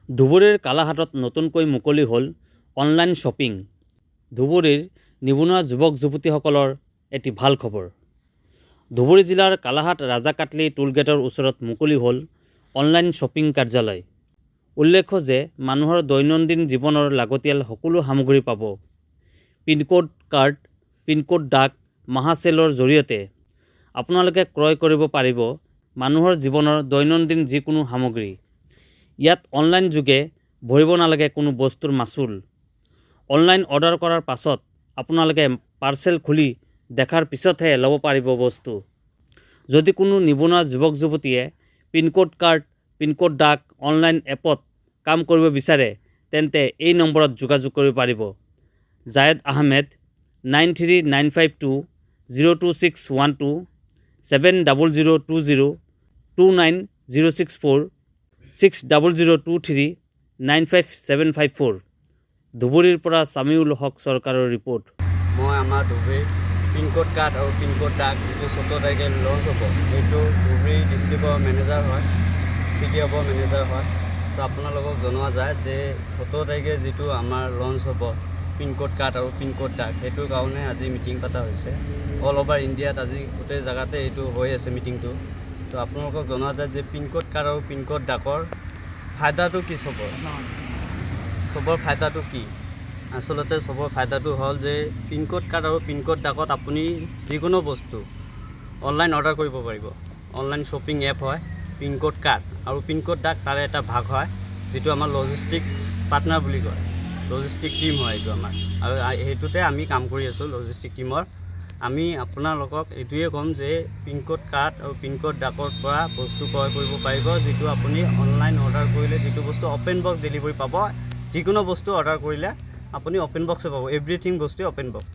ধুবুৰীৰ কালাহাটত নতুনকৈ মুকলি হ'ল অনলাইন শ্বপিং। ধুবুৰীৰ নিবনুৱা যুৱক যুৱতীসকলৰ এটি ভাল খবৰ। ধুবুৰী জিলাৰ কালাহাট ৰাজাকাটলি টোলগেটৰ ওচৰত মুকলি হ'ল অনলাইন শ্বপিং কাৰ্যালয়। উল্লেখ্য যে মানুহৰ দৈনন্দিন জীৱনৰ লাগতিয়াল সকলো সামগ্ৰী পাব। পিনক'ড কাৰ্ড, পিনক'ড ডাক, মহাচেলৰ জৰিয়তে আপোনালোকে ক্ৰয় কৰিব পাৰিব মানুহৰ জীৱনৰ দৈনন্দিন যিকোনো সামগ্ৰী। ইয়াত অনলাইন যোগে ভৰিব নালাগে কোনো বস্তুৰ মাচুল। অনলাইন অৰ্ডাৰ কৰাৰ পাছত আপোনালোকে পাৰ্চেল খুলি দেখাৰ পিছতহে ল'ব পাৰিব বস্তু। যদি কোনো নিবনুৱা যুৱক যুৱতীয়ে পিনক'ড কাৰ্ড, পিনক'ড ডাক অনলাইন এপত কাম কৰিব বিচাৰে তেন্তে এই নম্বৰত যোগাযোগ কৰিব পাৰিব। জায়েদ আহমেদ 9395202612 7002029064 6002395754। ধুবুৰীৰ পৰা সামিউল হক চৰকাৰৰ ৰিপৰ্ট। মই আমাৰ ধুবুৰীৰ পিনক'ড কাৰ্ড আৰু পিনক'ড ডাক যিটো 14 তাৰিখে লঞ্চ হ'ব, সেইটো ধুবুৰী ডিষ্ট্ৰিক্টৰ মেনেজাৰ হয়, চিটি অফৰ মেনেজাৰ হয়। তো আপোনালোকক জনোৱা যায় যে 14 তাৰিখে যিটো আমাৰ লঞ্চ হ'ব পিনক'ড কাৰ্ড আৰু পিনক'ড ডাক, সেইটোৰ কাৰণে আজি মিটিং পতা হৈছে। অল অভাৰ ইণ্ডিয়াত আজি গোটেই জেগাতে এইটো হৈ আছে মিটিংটো। তো আপোনালোকক জনোৱা যায় যে পিনক'ড কাৰ্ড আৰু পিনক'ড ডাকৰ ফাইদাটো কি চবৰ ফাইদাটো কি? আচলতে চবৰ ফাইদাটো হ'ল যে পিনক'ড কাৰ্ড আৰু পিনক'ড ডাকত আপুনি যিকোনো বস্তু অনলাইন অৰ্ডাৰ কৰিব পাৰিব। অনলাইন শ্বপিং এপ হয় পিনক'ড কাৰ্ড, আৰু পিনক'ড ডাক তাৰে এটা ভাগ হয় যিটো আমাৰ লজিষ্টিক পাৰ্টনাৰ বুলি কয়। লজিষ্টিক টীম হয় এইটো আমাৰ, আৰু সেইটোতে আমি কাম কৰি আছোঁ লজিষ্টিক টীমৰ। আমি আপোনালোকক এইটোৱে ক'ম যে পিনক'ড কাৰ্ড আৰু পিনক'ড ডাকৰ পৰা বস্তু ক্ৰয় কৰিব পাৰিব, যিটো আপুনি অনলাইন অৰ্ডাৰ কৰিলে যিটো বস্তু অ'পেন বক্স ডেলিভাৰী পাব। যিকোনো বস্তু অৰ্ডাৰ কৰিলে আপুনি অ'পেন বক্সে পাব, এভৰিথিং বস্তুৱে অ'পেন বক্স।